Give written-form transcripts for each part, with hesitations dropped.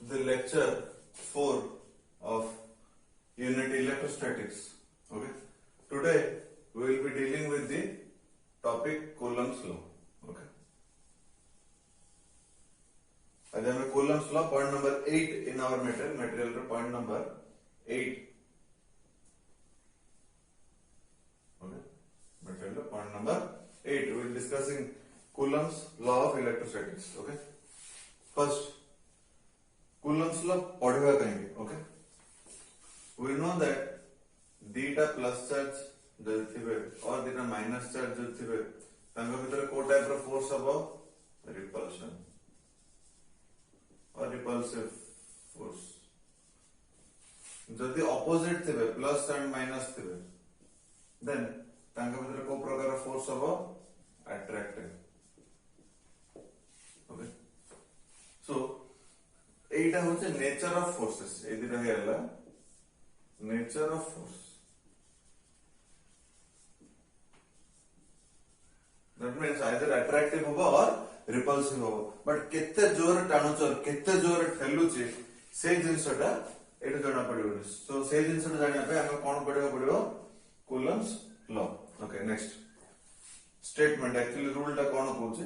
the lecture 4 of unit electrostatics. Okay. Today we will be dealing with the topic Coulomb's law. Okay. As I Coulomb's law, point number 8 in our material point number 8. Okay. Material point number 8. We will be discussing Coulomb's law of electrostatics. Okay. First, Coulomb's law पढ़ेगा कहेंगे. Okay. We know that दीटा plus charge जो थिबे और दीटा minus charge जो थिबे तांका भितर को टाइप रो फोर्स हबो रिपल्शन और रिपल्सिव फोर्स. जदि ऑपोजिट थिबे प्लस एंड माइनस थिबे देन तांका भितर को प्रकार फोर्स हबो अट्रैक्टिव. ओके. सो एटा होचे नेचर ऑफ फोर्सेस. एदि रहेला nature of force. That means either attractive होगा और repulsive होगा. But केते जोर टाणुच और केते जोर ठेलुची से जिनसटा एटा जणा पड़िबो. सो से जिनसटा जानिया पे हम कोन पड़िबो Coulomb's law. Okay, next statement. Actually rule टा कोन कहूचे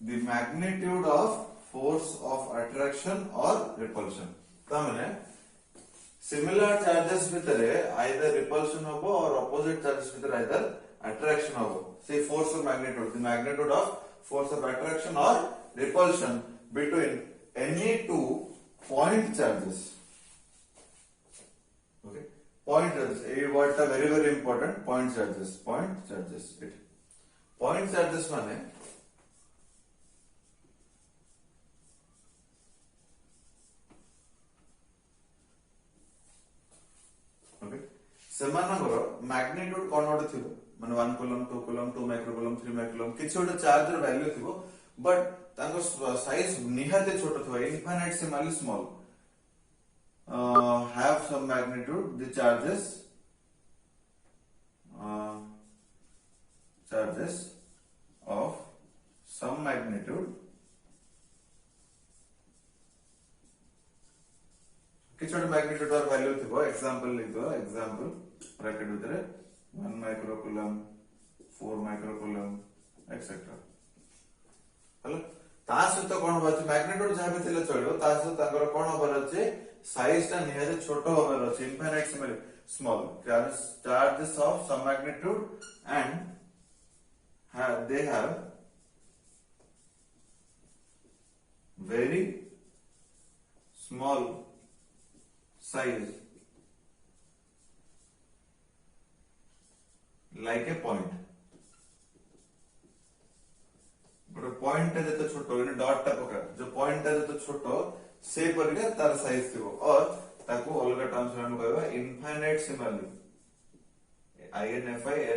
the magnitude of force of attraction or repulsion. ता माने similar charges भितरे either repulsion होबो और opposite charges भितरे either attraction होबो. Say force of magnitude, the magnitude of force of attraction or repulsion between any two point charges. Okay, point charges. A word is very important. Point charges. Point charges. Point charges माने okay. सेमानଙ୍କର magnitude कोन ओड थिबो माने 1 coulomb 2 coulomb 2 microcoulomb 3 microcoulomb किछि ओड charge र value थिबो बट तांको साइज निहाते छोटो थिबो infinitely small have some magnitude. The charges of some magnitude किछि ओड magnitude और वैल्यू थिबो. एग्जांपल लिखो. एग्जांपल ब्रैकेट भितरे 1 माइक्रोकूलम 4 माइक्रोकूलम एक्सेट्रा. हलो ता सहित कोन होबा मैग्नीट्यूड जहा भी थिले चलियो ता सहित ताकर कोन होबार अछि साइज ता निहाते छोटो होबार अछि infinitely small. Charges of some magnitude and they have very small size like a point. गोटे पॉइंट टा जते छोटो ने डॉट टा पका जो पॉइंट टा जते छोटो से परिका तार साइज थिबो और ताको अलगा टर्म्स में हम कहबा इनफाइनाइटसिमली INFINITESIMIALL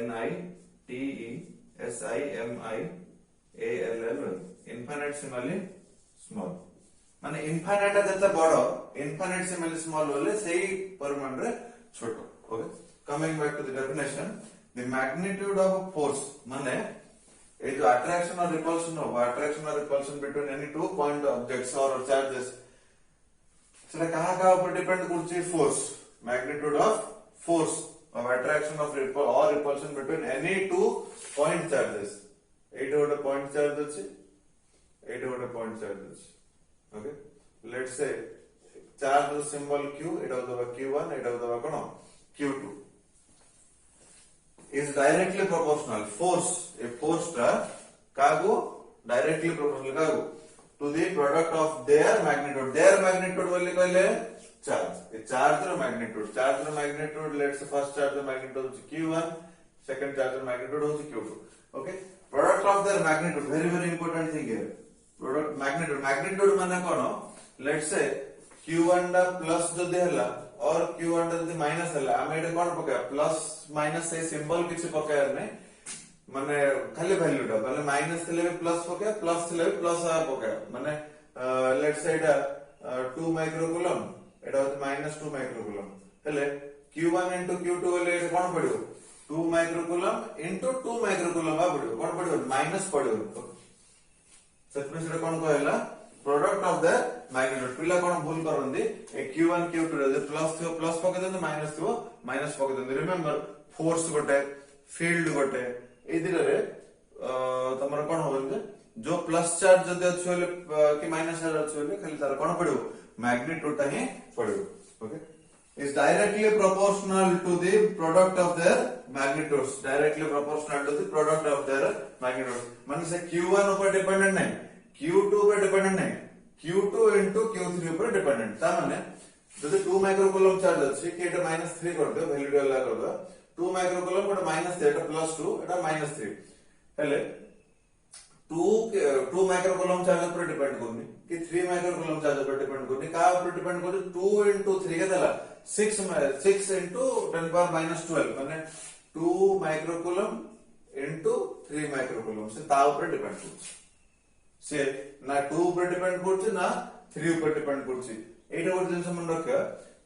इनफाइनाइटसिमली स्मॉल माने इनफाइनाइट जते बड़ो इनफाइनाइटसिमली स्मॉल होले सेही परिमाण रे छोटो. Okay. Coming back to the definition. The magnitude of a force माने ये जो attraction और repulsion होगा attraction और repulsion between any two point objects or charges सेटा कहाँ ऊपर डिपेंड करछि force. Magnitude of force of attraction of or repulsion between any two point charges. एटा गोटे point charge अछि एटा गोटे point charge अछि. Okay, let's say charge symbol q एटा दबा q1 एटा दबा कोन q2 is directly proportional. Force, a force टा Kago directly proportional Kago to the product of their magnitude. Their magnitude बोले कहले charge. A charge row magnitude. Charge row magnitude. Let's say first charge row magnitude होची q1, second charge रो magnitude होची q2. Okay. Product of their magnitude. Very important thing here. Product magnitude. Magnitude माने कोन? Let's say q1 टा plus जो देहला और q1 जदी minus हला हम एटा कोन पका प्लस माइनस से सिंबल किछ पकायर नै माने खाली वैल्यू टा माने माइनस थिले प्लस पका प्लस थिले प्लस आ पका माने let's say Etah 2 microcoulomb Etah minus 2 microcoulomb हेले q1 * q2 होले एटा कोन पडियो 2 माइक्रोकूलम * 2 माइक्रोकूलम आ पडियो कोन पडियो माइनस पडियो. सेट में सेटा कोन कहला प्रोडक्ट ऑफ द मैग्नीट्यूड पिला कोन भूल करंदी ए q1 q2 रे प्लस थियो प्लस पके देन माइनस थियो माइनस पके देन रिमेंबर फोर्स गोटे फील्ड गोटे ए दिरे रे तमर कोन होबे जो प्लस चार्ज जदि अछि होले कि माइनस चार्ज अछि होले खाली तार कोन पड़िबो मैग्नीट्यूड ता ही पड़िबो okay is directly proportional to the product of their magnitudes directly proportional to the product of their magnitudes माने से q1 ऊपर डिपेंडेंट नहीं q2 ऊपर डिपेंडेंट नहीं q2 into q3 ऊपर डिपेंडेंट ता माने जदि 2 माइक्रोकूलम चार्ज अछि कि एटा -3 कर दे वैल्यू वाला कर दो 2 माइक्रोकूलम एटा -3 एटा +2 एटा -3 हेले 2 माइक्रोकूलम चार्ज पर डिपेंड करनी कि 3 माइक्रोकूलम चार्ज पर डिपेंड करनी का पर डिपेंड करी 2 into 3 के देला 6 into 10 power -12 माने 2 माइक्रोकूलम into 3 माइक्रोकूलम से ता ऊपर डिपेंड करछ से ना 2 ऊपर डिपेंड करछ ना 3 ऊपर डिपेंड करछ एटा गोटे जिंस मन रख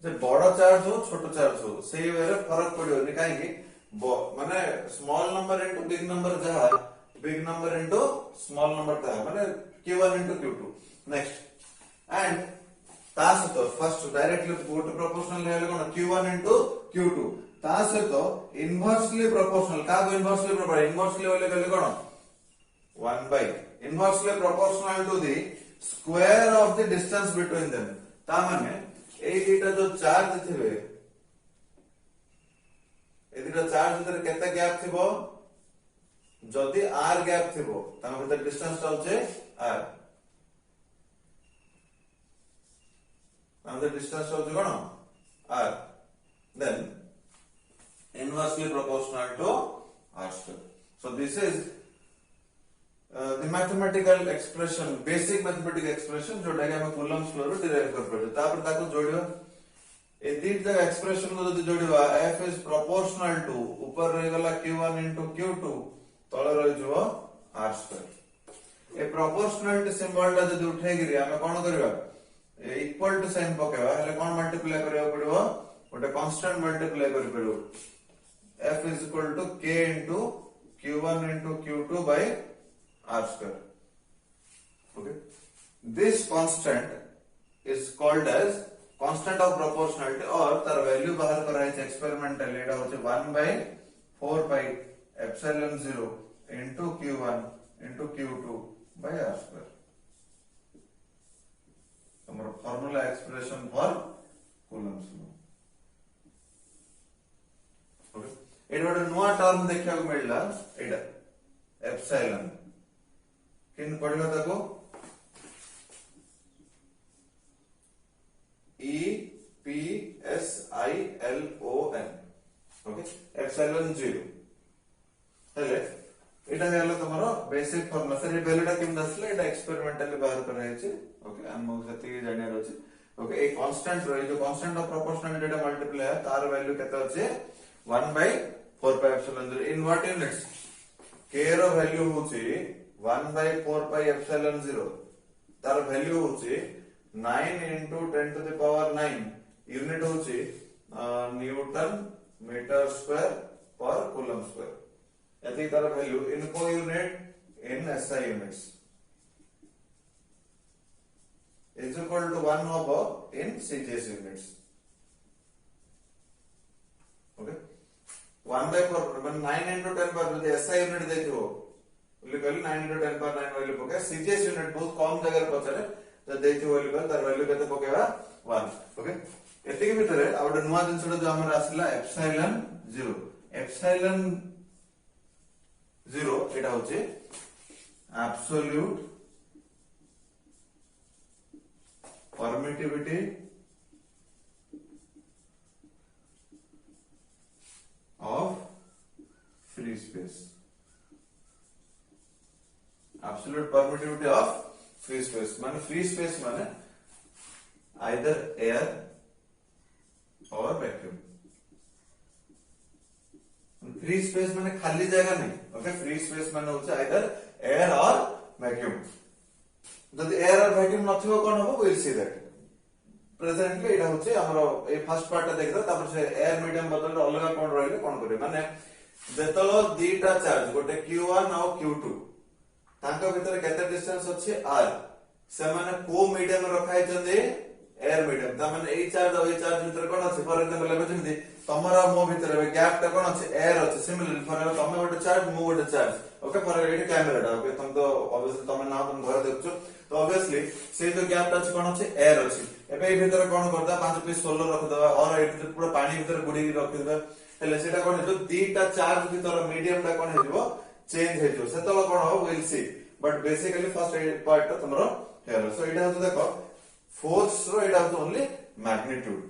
जे बड़ चार्ज हो छोट चार्ज हो सेही वे फरक पड़ियो नि काहे कि माने small number into big number जहा big number into small number था माने q1 into q2 next and ता सहित फर्स्ट डायरेक्टली गोट प्रोपोर्शनल हेले कोन q1 into q2 ता सहित इनवर्सली प्रोपोर्शनल का इनवर्सली प्रोपोर्शनल इनवर्सली होले कहले कोन 1 by inversely proportional to the square of the distance between them ता माने ए दुटा जो चार्ज थिबे ए दुटा चार्ज भीतर केते गैप थिबो जदि r गैप थिबो ताम भीतर डिस्टेंस होचे r ताम भीतर डिस्टेंस होचे कोन r then inversely proportional to r square so this is the mathematical expression basic mathematical expression जोटा कि हम कूलम्स लॉ रो डिराइव कर पड़े तापर ताको जोड़ियो ए तीन जगह एक्सप्रेशन को जदि जोड़िबा f is proportional to ऊपर रह गला q1 into q2 तळ रह जो r स्क्वायर ए प्रोपोर्शनल सिंबल ता जदि उठै गिरी हम कोन करबा इक्वल टू साइन पकेबा हेले कोन मल्टीप्लाई करियो पड़िबो ओटे कांस्टेंट मल्टीप्लाई करि पड़िबो f is equal to k into q1 into q2 by r square okay this constant is called as constant of proportionality और तार वैल्यू बाहर कराई छै एक्सपेरिमेंटली एटा होचे 1 by 4 pi epsilon 0 into q1 into q2 by r square हमर formula expression for Coulomb's law okay एटा ଗୋଟେ ନୂଆ ଟर्म ଦେଖିବାକୁ मिलला एटा एप्सिलॉन किन पढ़िबा ताको E P S I L O N okay epsilon 0 हेले एटा हेला तमरो बेसिक फार्मूला सर ए वैल्यूटा किम दसले एटा एक्सपेरिमेंटली बाहर कराय छै ओके हम जति जानिया रहै छै ओके ए कांस्टेंट रही जो constant of proportional data multiply है तार वैल्यू केते अछि 1 by 4 pi epsilon 0 in what units k रो वैल्यू होछि 1 by 4 pi epsilon 0 तार वैल्यू होछि 9 into 10 to the power 9 unit होछि newton metre square per coulomb square यदि तार वैल्यू इन को unit in SI units is equal to 1 होबो in CGS units okay 1 by 4 मतलब 9 into 10 पर जदि SI यूनिट देखियो बोले कहली 9 into 10 पर 9 वैल्यू पके CGS यूनिट बहुत कम जगह पचरे जब देखियो वैल्यू पर तार वैल्यू केते पकेबा 1 ओके एति के भीतर आ ଗୋଟେ ନୂଆ ଜିନିଷଟା जो हमर आसला एप्सिलॉन 0 एप्सिलॉन 0 एटा होचे absolute permittivity of free space absolute permittivity of free space माने free space माने either air or vacuum free space माने खाली जगह नहीं ओके free space माने होचे either air or vacuum जदि एयर और वैक्यूम नथिबो कोन होबो विल सी दैट प्रेजेंटली एटा होचे हमरो ए फर्स्ट पार्ट देखदा तापर से एयर मीडियम बदल अलगा कोन रहले कोन करे माने जेतलो दीटा चार्ज गोटे q1 और q2 तांका भीतर केते डिस्टेंस अछि r से माने को मीडियम रखाई चंदी एयर मीडियम ता माने एई चार्ज और एई चार्ज भीतर कोन अछि फॉर एग्जांपल लेबे जेमति तमरा मो भीतर गैप ता कोन अछि एयर अछि सिमिलरली फॉर एग्जांपल तमे गोटे चार्ज मो गोटे charge okay for eighty camera okay तुम तो ऑब्वियसली तमे ना तुम घर देखछो तो ऑब्वियसली से जो गैप ता कोन अछि एयर अछि एबे एई भीतर कोन करदा 5 पीस सोलर रख दबा और एटी पूरा पानी भीतर गुडी रख दबा हेले सेटा कोन जो दीटा चार्ज भीतर मीडियम ता कोन हेजो चेंज हेजो सेतलो कोन हो will see but basically first part ता तमरो हेयर सो एटा तो देखो फोर्स रो एटा तो only magnitude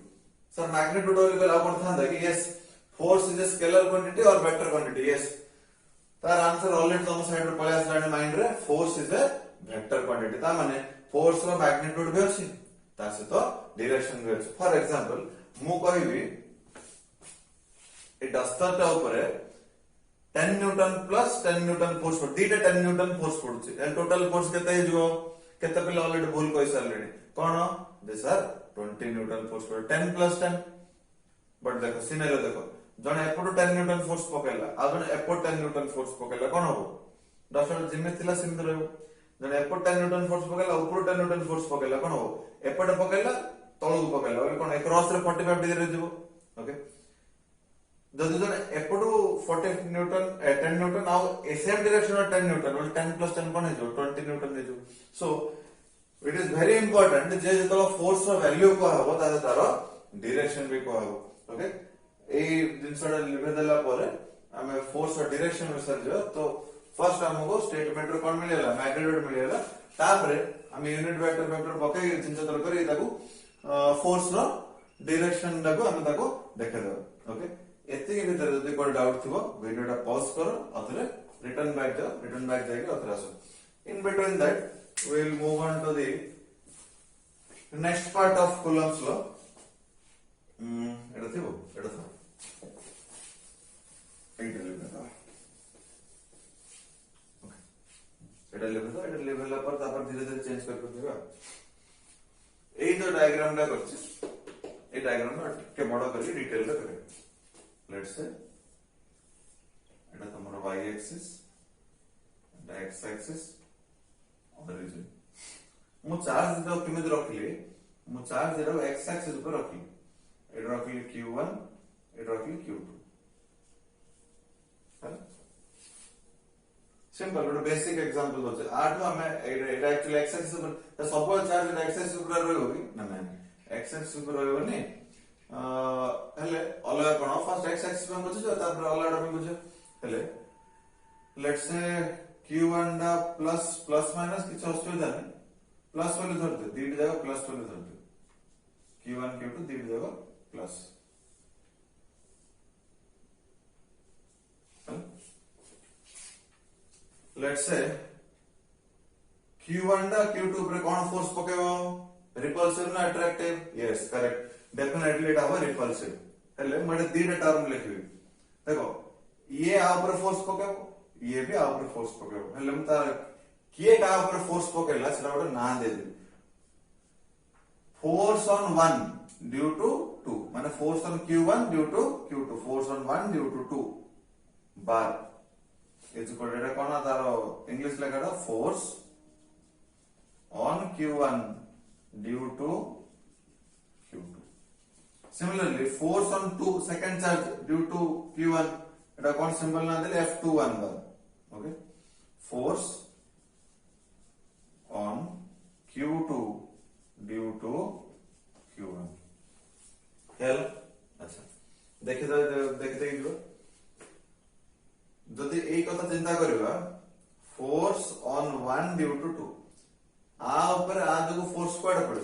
sir magnitude only कला कोन था कि yes force is a scalar quantity और वेक्टर क्वांटिटी यस तार आंसर ऑलरेडी तुम साइड रो पळे आसलानी माइंड रे force is a vector quantity ता माने फोर्स रो मैग्नीट्यूड भी अछि ता से तो डायरेक्शन भी अछि फॉर एग्जांपल मु कहिबी ए डस्टर ता ऊपर 10 न्यूटन प्लस 10 न्यूटन फोर्स पड़ दीटा 10 न्यूटन फोर्स पड़ुछि एंड टोटल फोर्स केते हिजो केते पिला ऑलरेडी भूल कहि सारलेनी कोन दे सर 20 न्यूटन फोर्स पड़ 10 प्लस 10 बट देखो सिनेरियो देखो जने एपटो 10 न्यूटन फोर्स पकेला आ जने एपट 10 न्यूटन फोर्स पकेला कोन हो डस्टर जिमे थिला सिमित रहबो जने एपट 10 न्यूटन फोर्स पकेला ऊपर 10 न्यूटन फोर्स पकेला कोन हो एपट पकेला तळु पकेला ओले कोन क्रॉस रे 45 डिग्री रे जिवो ओके जदि जने एपटू 40 न्यूटन 10 न्यूटन आउ सेम डायरेक्शन में 10 न्यूटन और 10 प्लस 10 कोन हेजो 20 न्यूटन हेजो so it is very important जे जतो फोर्स रो वैल्यू को हबो ता तारो डायरेक्शन भी को हबो ओके ए जिनसडा लिखे देला परे हमें फोर्स और डायरेक्शन में सर तो फर्स्ट हमको स्टेटमेंट रो कोन मिलेला मैग्नीट्यूड मिलेला तापरे हम यूनिट वेक्टर पके जिनसे तर करी ताको फोर्स रो डायरेक्शन दाको हम ताको देखे दो ओके एति के भीतर जदि कोन डाउट थिबो वीडियोटा पॉज करो अथरे रिटर्न बैक जाके अथरे आसो in between that we will move on to the next part of Coulomb's law एटा थिबो एटा था एटा लेबे ओके एटा लेबे पर तापर धीरे धीरे चेंज कर दिबा एई जो डायग्राम ला करछि ए डायग्राम ना के बड़ा करके डिटेल ला करे let's say eta tomar y axis and x axis origin मु चार्ज जो किमेज रखली मु चार्ज रो x axis ऊपर रखली एटा रखली q1 एटा रखली q2 सिंपल ଗୋଟେ बेसिक एग्जांपल होचे आठ हमें एटा एक्चुअली x axis ऊपर तो सब चार्ज x axis ऊपर रहबो कि ना ना x axis ऊपर रहबो नि हेले अलग कोन फर्स्ट x एक्सिस में बुझो तापर अलग में बुझो हेले लेट्स से q1 दा प्लस प्लस माइनस किछ असुविधा नहीं प्लस वाले धरते दीड जगह प्लस वाले धरते q1 q2 दीड जगह प्लस लेट्स से q1 दा q2 ऊपर कोन फोर्स पकेबो रिपल्सिव ना attractive yes correct definitely it हवा रिपल्सिव हेले मडे दीटा टर्म लिखबी देखो ये आ ऊपर फोर्स पकेबो ये भी आ ऊपर फोर्स पकेबो हेले म तार किए का ऊपर फोर्स पकेला सेटा गोटे ना दे दे फोर्स ऑन 1 ड्यू टू 2 माने force on q1 due to q2 force on 1 due to 2 bar is equal to कोना तारो इंग्लिश लेखाटा force on q1 due to Similarly, force on 2 second charge due to Q1. It is called symbol na dele F21 bar. Okay. Force on Q2 due to Q1. Hello अच्छा देखते ही जो जदि एई कथा चिंता करबा फोर्स ऑन 1 ड्यू टू 2 आ ऊपर आ जो force code पड़े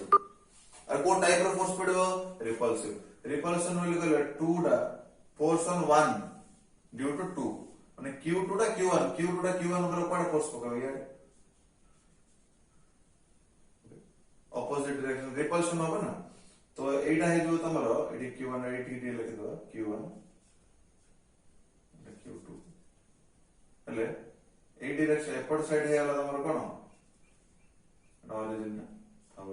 और को टाइप रो फोर्स पड़ो रिपल्सिव रिपल्सन बोली कहले 2 दा फोर्स ऑन 1 ड्यू टू 2 माने q2 दा q1 ऊपर कोड फोर्स पकाओ यार ऑपोजिट डायरेक्शन रिपल्सन होबा ना तो एटा है जो तमरो एटी q1 एटी डी लिख दो q1 q2 हेले ए डायरेक्शन एपट साइड है वाला तमरो कोन ऑरिजिन ना अब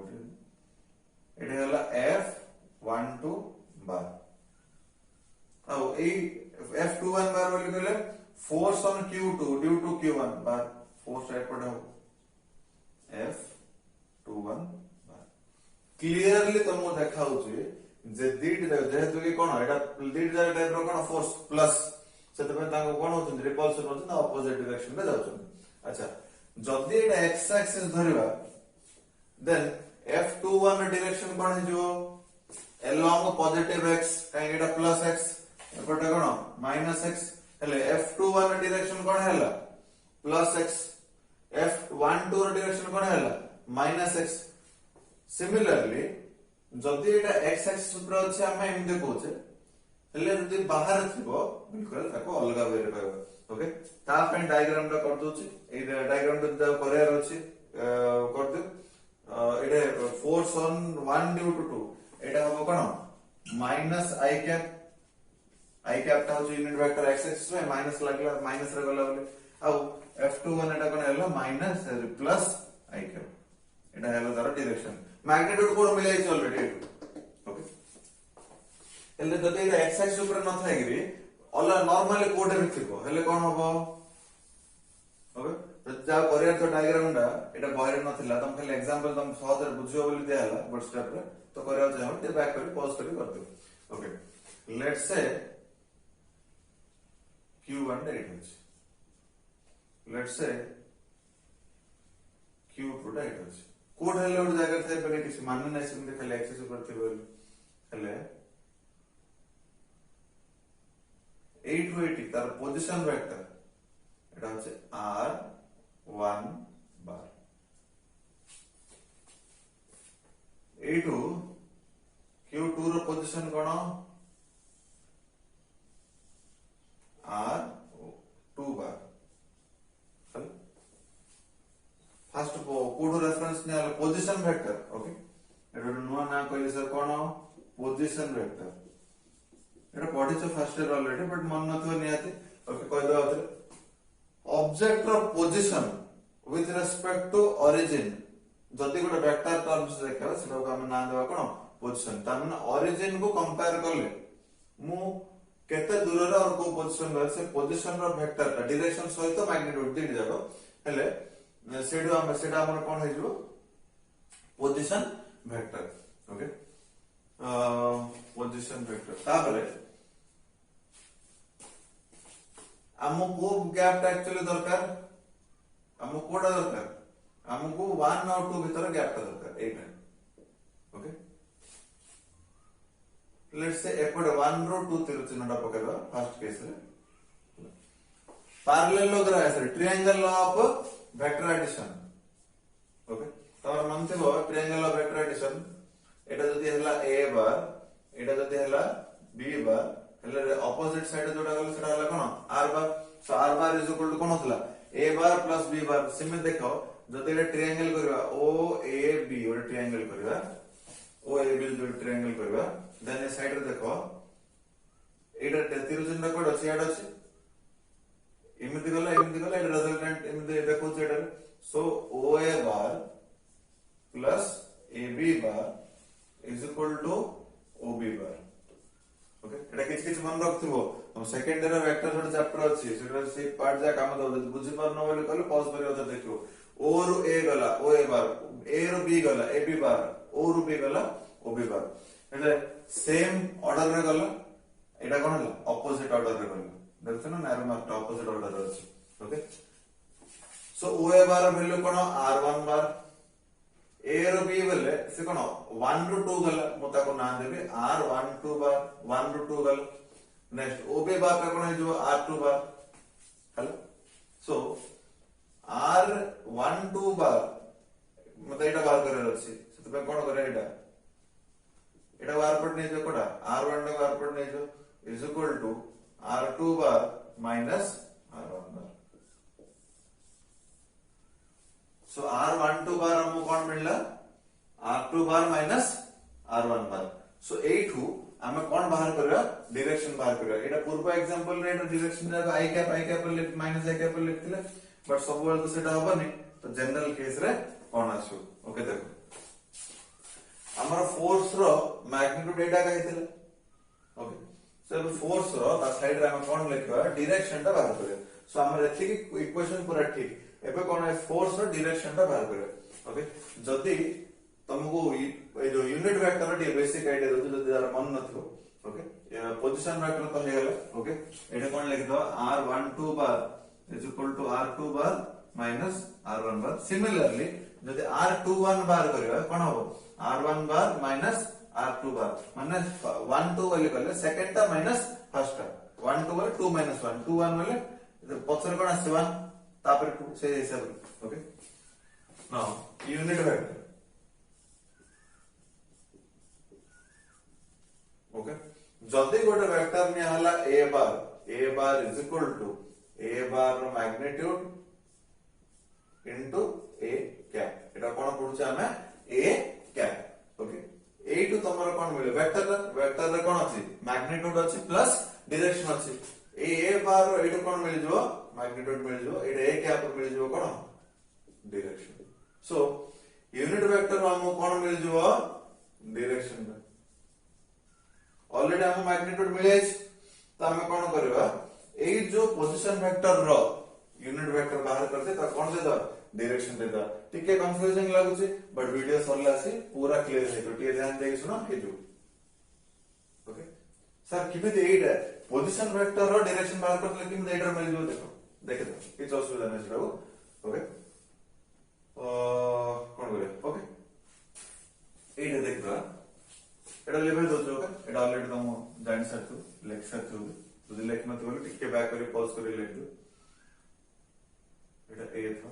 it is F12 bar. Now, F21 bar बोली कहले force on Q2 due to Q1 bar force type पढ़ो F F21 bar क्लियरली तुमको देखा जे दीट जेहेतु कि कोन एटा दीट जगह टाइप रो कोन फोर्स प्लस सेते पे ताको कोन होतन रिपल्सन होतन ऑपोजिट डायरेक्शन में जाउछन अच्छा जदी एटा x एक्सिस धरिबा देन F21 डायरेक्शन कोन हे जो along पॉजिटिव x काहे एटा प्लस x एपटा कोन माइनस x हेले F21 डायरेक्शन कोन हैला प्लस x F12 डायरेक्शन कोन हैला माइनस x सिमिलरली जदि एटा x एक्सिस ऊपर अछि हम एमते कहूचे हेले जदि बाहर थिबो बिल्कुल ताको अलगा वे रे कहबो ओके ता पे डायग्राम रा कर दोछि ए डायग्राम रा करियर अछि कर दे एडे फोर्स ऑन 1 ड्यू टू 2 एटा हबो कोन माइनस i कैप ता होछि यूनिट वेक्टर x एक्सिस रे माइनस लागला माइनस रे गला बोले आ F21 एटा कोन हैला माइनस प्लस i कैप एटा हैला तार डायरेक्शन मैग्नीट्यूड कोड मिले छै ऑलरेडी ओके एले जदि एटा x एक्सिस ऊपर न थाय गिरी ऑल नॉर्मली कोड रे थिबो हेले कोन हबो ओके तो जा करियर तो डायग्राम डा एटा बहरे न थिला तम खाली एग्जांपल तम सहज रे बुझियो बोली दे हला बट स्टेप रे तो करियर जाय हम ते बैक करी पॉज करी कर दे ओके लेट्स से q1 diet होछ let's say q2 diet होछ code हेले उड जगह थे पहले किसी मानने नहीं सुनते खाली एक्सेस ऊपर थे बोल हेले 8 टू 80 तार पोजीशन वेक्टर एटा होचे r1 बार a2 q2 रो पोजीशन कोन r2 बार फर्स्ट कोड रेफरेंस ने पोजीशन वेक्टर ओके एटा नुवा ना कहले सर कोन पोजीशन वेक्टर एटा पढि छ फर्स्ट ईयर ऑलरेडी बट मन नथो नियाते ओके कह दो आथरे ऑब्जेक्ट रो position with respect to origin जदी गोटे वेक्टर टर्म्स देखा सेटा को हम ना देबा कोन पोजीशन त माने ओरिजिन को कंपेयर करले मु केते दूर रे और को पोजीशन रे से पोजीशन रो वेक्टर का डायरेक्शन सहित मैग्नीट्यूड दे जाबो हेले सेटा हमर कोन हे जो position vector okay position vector तापरे हमको गैप टा एक्चुअली दरकार हमको कोडा दरकार हमको 1 और 2 भीतर गैप टा दरकार एटा ओके लेट्स से एपड 1 रो 2 तिरु चिन्हटा पकेबा फर्स्ट केस रे पैरेललोग्राम ऐसे triangle of vector addition okay तमर मन थेबो ट्रायंगल ऑफ वेक्टर एडिशन एटा जदी हला a बार एटा जदी हला b बार हले ऑपोजिट साइड जोडा गले सेटा हला कोन r bar so r bar is equal to कोन होतला a bar plus b bar सिमे देखो जदी एटा ट्रायंगल करबा o a b ओटा ट्रायंगल करबा o a b जो ट्रायंगल करबा देन ए साइड रे देखो एटा तिरुचिन्ह कोड अछि एटा अछि एमिति गला एटा रिजल्टेंट एमिति देखो सेटा so OA bar plus AB bar is equal to OB bar okay एटा किछ मन रखथिबो हम सेकंड ईयर वेक्टर छोटा चैप्टर अछि सेटा से पार्ट जा काम दउ बुझि परनो बोले कहले पॉज करियो त देखियो O रो A गला OA बार A रो B गला AB बार O रो B गला OB बार एटा सेम ऑर्डर रे गला एटा कोन हला ऑपोजिट ऑर्डर रे गला देखछन ना एरो मार्क ऑपोजिट ऑर्डर रे अछि okay so OA bar value कोन r1 बार A रो B बोले से कोन 1 रो 2 गला मोता को ना देबे r12 बार 1 रो 2 गला नेक्स्ट OB बार का कोन जो r2 बार हला सो r12 बार मत एटा बार करे अछि सेत पे कोन करे एटा बार पर नै जो कोडा r1 बार पर नै जो is equal to r2 bar minus r1 bar so r12 bar हमको कौन मिलला r2 bar minus r1 bar सो एठू हमें कौन बाहर करबा डायरेक्शन बाहर करबा एटा पूर्व एग्जांपल रे एटा डायरेक्शन रे i कैप लिख माइनस i कैप लिखथिले बट सब बेल तो सेटा होबनी तो जनरल केस रे कौन आछो ओके देखो हमर फोर्स रो मैग्नीट्यूड एटा कहिथिले ओके सो फोर्स रो ता साइड रे हम कौन लिखबा डायरेक्शन ता बाहर करबा सो हमर एथि की इक्वेशन पूरा ठीक एबे कोन है फोर्स रो डायरेक्शन ता बाहर करे ओके जदि तुमको ये जो unit vector T basic idea दो जदि यार मन नथियो ओके पोजीशन वेक्टर तो हे गेला ओके एटा कोन लिख दो r12 bar is equal to r2 bar minus r1 bar similarly जदि r21 बार करबा कोन हो r1 बार माइनस r2 बार माने 1 2 वाले कहले सेकंड टा माइनस फर्स्ट टा 1 2 वाले 2 माइनस 1 2 1 वाले पछर कोन आसे 1 तापर 2 से हिसाब okay now unit vector okay जदि गोटे वेक्टर ने हला a bar is equal to a bar रो मैग्नीट्यूड इनटू a कैप एटा कोन पडुछ हमें a कैप ओके ए टू तमरो कोन मिले वेक्टर रे कोन अछि मैग्नीट्यूड अछि प्लस डायरेक्शन अछि a बार रो एटू कोन मिल जो मैग्नीट्यूड मिल जो एटा a कैप मिल जो कोन डायरेक्शन सो यूनिट वेक्टर हमो कोन मिल जो डायरेक्शन ऑलरेडी हम मैग्नीट्यूड मिले तो हम कौन करबा ए जो पोजीशन वेक्टर रो यूनिट वेक्टर बाहर करते त कौन दे दो डायरेक्शन दे दो ठीक है कंफ्यूजिंग लागु छी बट वीडियो सरला से पूरा क्लियर है तो टिके ध्यान देके सुनो हे जो ओके सर किबे दे एटा पोजीशन वेक्टर रो डायरेक्शन बाहर करते किबे एटा मिल जो देखो देखे दो किछ असुविधा नै छराओ ओके कौन बोले ओके एटा देख दो एटा लेवल दो जो एटा ऑलरेडी तुम जान सकते हो लिख सकते हो যদি লেখ নতে বলে টিকে ব্যাক করে পজ করে লিখ দো এটা a था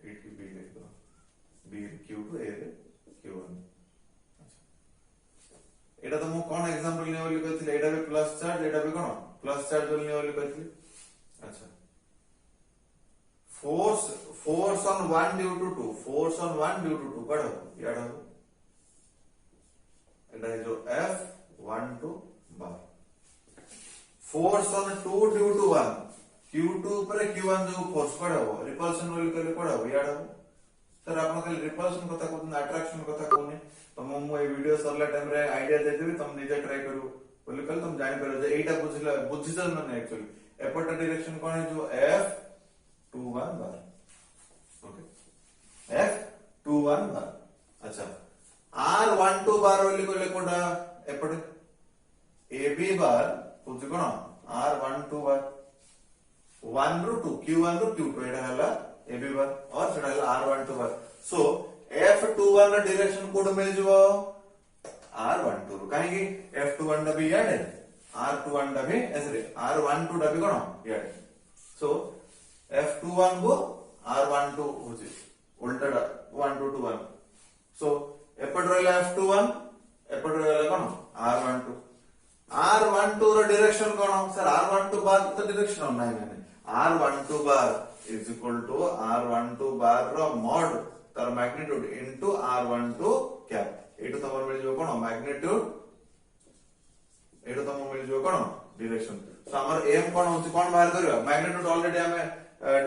a की b लिख दो b q टू a रे q1 अच्छा এটা তো মু কোন एग्जांपल ने बोली কইছিল এটা भी प्लस चार्ज এটা भी कोन प्लस चार्ज बोली बोली কইছিল अच्छा force on 1 due to 2 force on 1 due to 2 पढ़ो याद हो এটা है जो F12 bar force on 2 due to 1 Q2 पर Q1 जो फोर्स पड़ाओ रिपल्शन वाली करे पड़ाओ याद हो सर आपन खाली रिपल्शन कथा कोन अट्रैक्शन कथा कोन तो मु ए वीडियो सरला टाइम रे आईडिया दे देबी तुम निजे ट्राई करू बोली कल तुम जानि पारो जे एटा बुझिला बुझिजल न एक्चुअली एपटा डायरेक्शन कोन है जो F21 बार ओके F21 बार अच्छा R12 बार बोली कोले कोडा एपटे AB बार बुझ कोन R12 बार 1 रो 2 Q1 रो Q2 एटा हला AB बार और सेटा हला R12 बार सो F21 रा डायरेक्शन कोड मिल जबो R12 काहे कि F21 दा भी याद है R21 दा भी ऐसे R12 दा भी कोन याद सो F21 को R12 होची उल्टा 1 2 1 सो एपट रहला F21 एपट रहला कोन R12 R12 रो डायरेक्शन कोन सर R12 बार तो डायरेक्शन नै नै R12 bar is equal to R12 bar रो मॉड तर मैग्नीट्यूड इनटू R12 कैप एटू तमर मिल जो कोन मैग्नीट्यूड एटू तमर मिल जो कोन डायरेक्शन सो हमर एम कोन होची कोन बाहर करियो मैग्नीट्यूड ऑलरेडी हमें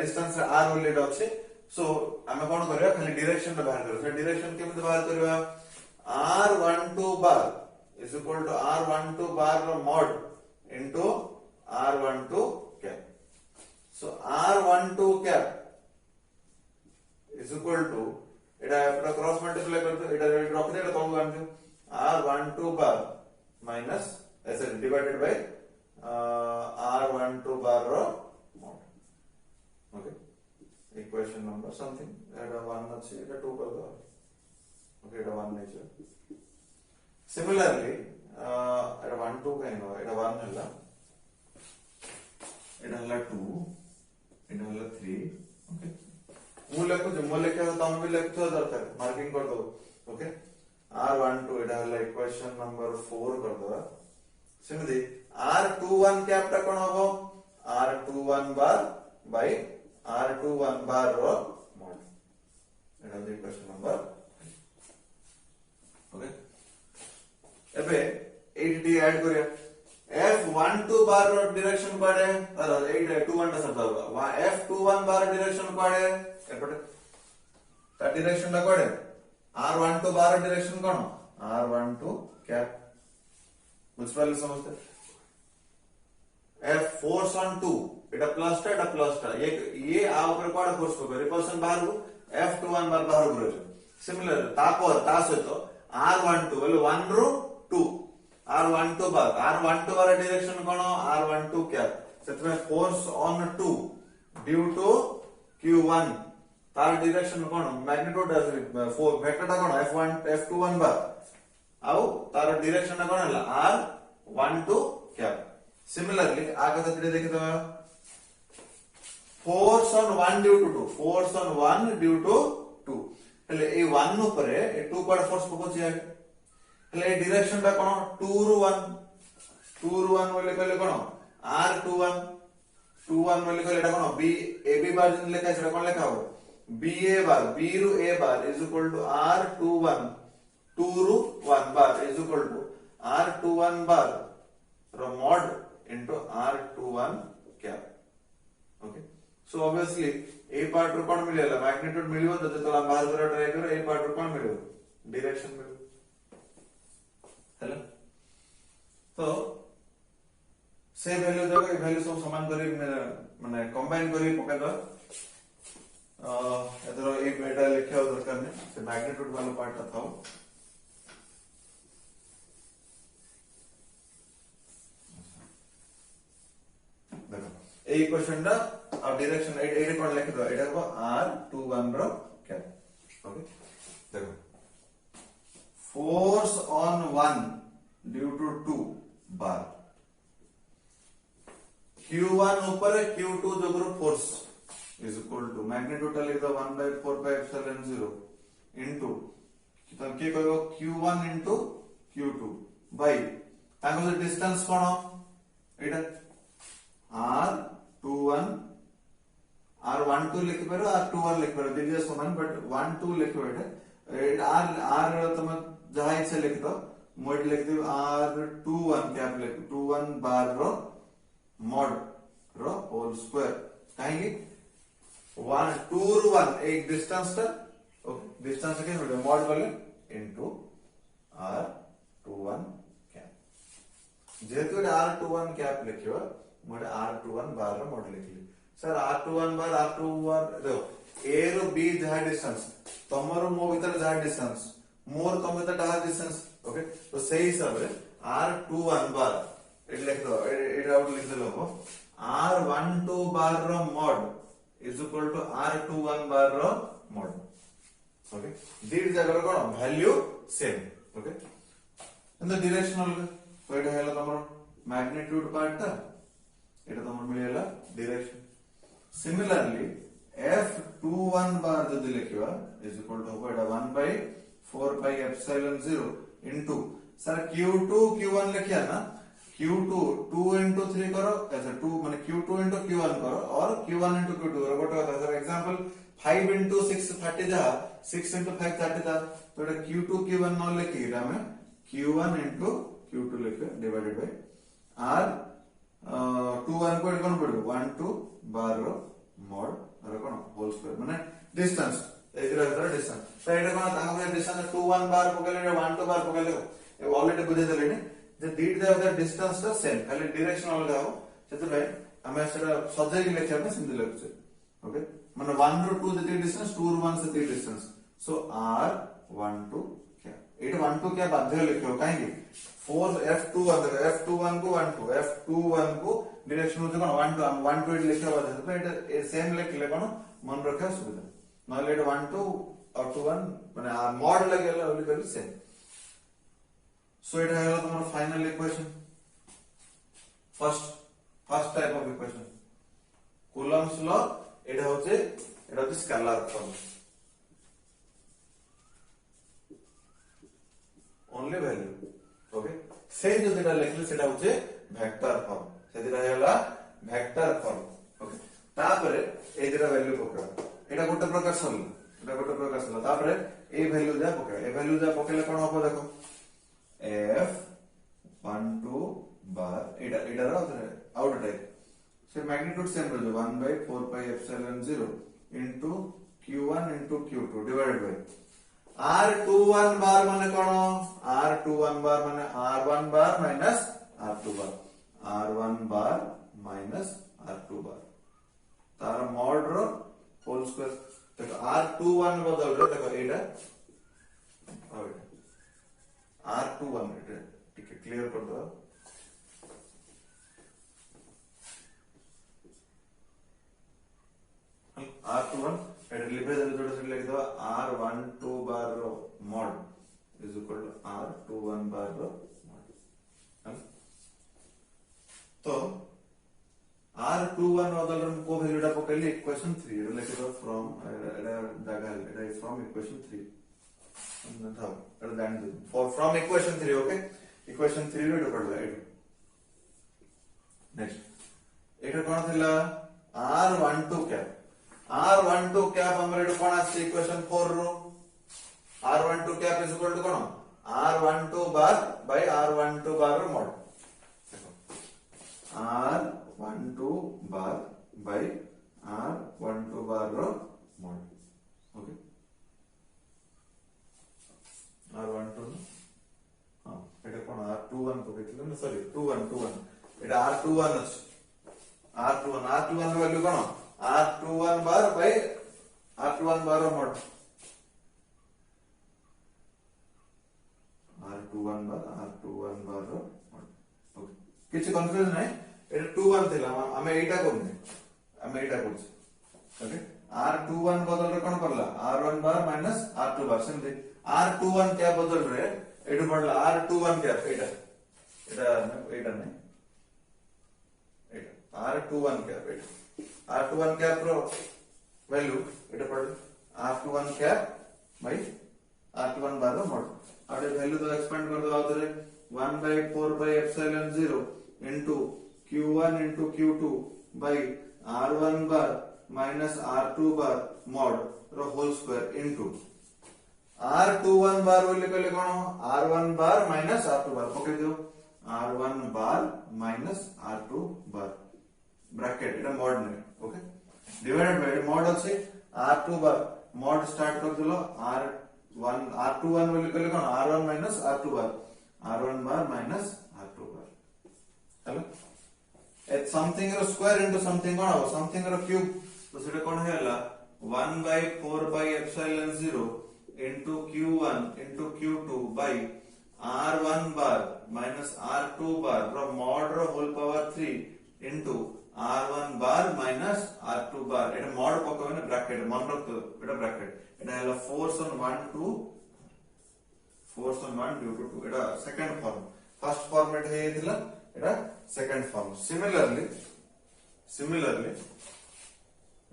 डिस्टेंस R ऑलरेडी अछि सो हमें कोन करियो खाली डायरेक्शन बाहर करियो सो डायरेक्शन केमते बाहर करियो R12 bar is equal to R12 bar mod into R12 cap. So R12 cap is equal to এটা পুরো ক্রস মাল্টিপ্লাই করতে এটা রখ দে এটা তলু আনতে R12 bar minus ऐसे divided by R12 bar रो mod. Okay. Equation number something এটা 1 আছে এটা 2 कर दो. Okay এটা 1 नहीं है. Similarly, এটা 1 2 কাই ন এটা 1 হলা এটা হলা 2 এটা হলা 3 ওকে মু লেখো যে মু লেখা তো তুমি লেখছো দরকার মার্কিং कर दो ओके R12 এটা হলা ইকুয়েশন নাম্বার 4 कर दो সেমতি R21 ক্যাপটা কোন হবে R21 বার বাই R21 বার র মড এটা হলো ইকুয়েশন নাম্বার ओके एबे 8d ऐड करिया F12 बार डायरेक्शन कोडे अरे 821 टा सब होगा F21 बार डायरेक्शन कोडे एपटे ता डायरेक्शन टा कोडे R12 बार डायरेक्शन कोन R12 कैप मुझे समझते F force on 2 Etah plus टा ये आ ऊपर कोड फोर्स को रिपल्शन बाहर को F21 बार बाहर को रहियो सिमिलर ता सहित R12 बोले 1 रो 2 R12 बार डायरेक्शन कोन R12 क्या सेतमे force on 2 due to Q1 तार डायरेक्शन कोन मैग्नीट्यूड वेक्टरटा कोन F21 बार आउ तार डायरेक्शन कोन हला R12 क्या सिमिलरली आगे तक देखि दो force on 1 due to 2 force on 1 due to 2 हेले ए 1 ऊपर ए 2 पर फोर्स पकोछि आगे हेले ए डायरेक्शन ता कोन 2 रू 1 बोले कहले कोन R21 बोले कहले एटा कोन B AB बार जन लेखा छै कोन लेखा हो BA बार B रू A bar is equal to R21 2 रू 1 bar is equal to R21 bar रो मॉड इनटू R21 क्या ओके सो ऑब्वियसली ए पार्ट रो कोन मिलेला मैग्नीट्यूड मिलियो तो जतला बाहर करा ट्राई करो ए पार्ट रो कोन मिलियो डायरेक्शन मिलियो हेलो तो से वैल्यू देखो ए वैल्यू सब समान करी माने कंबाइन करी पका दो एतरो ए बेटा लिखियो दरकार ने से मैग्नीट्यूड वाला पार्ट था देखो ए इक्वेशन दा और डायरेक्शन एडे कोन लिख दो एडा को R21 रो क्या ओके देखो force on 1 due to 2 bar Q1 ऊपर Q2 जोगरो force is equal to magnitude लिख दो 1/4πε0 इनटू तो के कहबो Q1 इनटू Q2 बाय ताको डिस्टेंस कोन एटा R21 R12 लिख पारो R21 लिख पारो दिलिया समान बट 12 लिखो एटा R तुम जहां इच्छा लिख दो मोड लिख दो R21 कैप लिख 21 बार रो मॉड रो होल स्क्वायर काहेकि 1 2 रू 1 एक डिस्टेंस ता ओके डिस्टेंस के होले मॉड करले इनटू R21 कैप जेतु R21 कैप लिखियो मोड R21 बार रो मॉड लिखली सर R21 बार R21 देखो ए रो बी जहा डिस्टेंस तमरो मो भीतर जहा डिस्टेंस मोर तम भीतर जहा डिस्टेंस ओके तो सही हिसाब रे R21 बार एट लिख दो एट आउट लिख दलो R12 बार रो mod is equal to R21 bar रो मॉड ओके दीड जगह कोन वैल्यू same okay in the directional तो एटा हैला तमरो मैग्नीट्यूड पार्ट ता एटा तमरो मिलेला डायरेक्शन सिमिलरली F21 बार जदि लिखिबा is equal to Etah 1/4πε0 into sir Q2 Q1 लिखिया ना Q2 2 into 3 करो ऐसे 2 माने Q2 into Q1 करो और Q1 into Q2 करो गोटे कथा सर एग्जांपल 5 into 6 30 जा 6 into 5 30 जा तो एटा Q2 Q1 न लिखि हमें Q1 into Q2 लिखे डिवाइडेड बाय R 21 को कोन पड़ो 1 2 बार रो मॉड और कोन होल स्क्वायर माने डिस्टेंस एजरा एजरा डिस्टेंस तो एटा कोन ताको डिस्टेंस 2 1 बार पकले 1 2 बार पकले ए ऑलरेडी बुझे देले ने जे दीड द डिस्टेंस ता सेम खाली डायरेक्शन अलग हो सेते भाई हमें सेटा सजाई के लिखिया में सिंपल लगछ ओके माने 1 रो 2 जति डिस्टेंस 2 रो 1 से डिस्टेंस सो R12 क्या एटा 12 क्या बाध्य लिखियो काहेकि फोर्स F21 को 1 2 F21 को डायरेक्शन हो कोन 1 2 1 2 लिखिया बाध्य तो एटा सेम लिखले कोन मन रखा सुविधा नले एटा 1 2 और 2 1 माने मॉड लगेला ओली कर same So it has our final equation. First type of equation. Coulomb's law. It has scalar form. Only value. Okay. Same जो दिला लिखले सेटा होचे वेक्टर फॉर्म. से दिला हैला वेक्टर फॉर्म. Okay. तापरे ए दिला वैल्यू पकड़ा. एटा गोटे प्रकार सल. तापरे ए वैल्यू जा पकड़ा. ए वैल्यू जा पकेले कोन हो देखो. F12 बार एटा आउट टाइप से मैग्नीट्यूड सेम रह 1/4πε0 into Q1 into Q2 divided by R21 बार माने कोन R21 बार माने R1 बार minus R2 बार R1 बार minus R2 बार तार मॉड रो होल स्क्वायर देखो R21 बदल रे देखो एटा और R21 एटा ठीक है क्लियर कर दो R21 एटा लिखे देले जोटा से लिख दो R12 बार रो mod is equal to R21 bar रो मॉड तो R21 बदल रे को वैल्यूटा पकैली इक्वेशन 3 एटा लिख दो फ्रॉम एटा जगह एटा इज फ्रॉम इक्वेशन 3 था एटा जान दो for from equation 3 okay equation 3 रे पढ़ लो एटा नेक्स्ट एटा कोन थिला R12 क्या R12 कैप हमरे कोन आसी इक्वेशन 4 रो R12 cap is equal to कोन R12 bar by R12 bar रो mod R12 bar by R12 bar रो मॉड ओके R12 हां एटा कोन R21 को देखिलो ना सॉरी 21 एटा R21 अछि R21 रो वैल्यू कोन R21 बार बाय R21 बार रो मॉड R21 बार रो mod okay किछ कंफ्यूजन नै एटा 21 थिला हमें एटा कोने हमें एटा कोछ ओके R21 बदल रे कोन परला R1 बार माइनस R2 बार सेमते R21 क्या बदल रे एटा पडला R21 क्या एटा नै एटा R21 क्या एटा R21 कैप रो वैल्यू एटा पड़ R21 cap by R21 bar रो मॉड आडे वैल्यू तो एक्सपेंड कर दो आउतरे 1/4/0 into q1 into q2 by r1 bar minus r2 bar mod row whole square into r21 बार बोले कहले कोन r1 बार minus r2 बार पकड़ दियो r1 bar minus r2 bar bracket एटा मॉड ने ओके डिवाइडेड बाय मॉड अछि r2 बार mod start कर दिलो r21 बोले कहले कोन r1 minus r2 बार r1 बार minus r2 बार चलो एट समथिंग रो स्क्वायर इनटू समथिंग कोन हो समथिंग रो क्यूब तो सेटा कोन हेला 1/4/0 into q1 into q2 by r1 bar minus r2 bar रो मॉड रो whole power 3 into r1 bar minus r2 bar एटा mod पकवे ना bracket मन रख एटा ब्रैकेट एटा हला force on 1 2 force on 1 due to 2 एटा सेकंड फॉर्म फर्स्ट फॉर्मेट हे थिला एटा second form similarly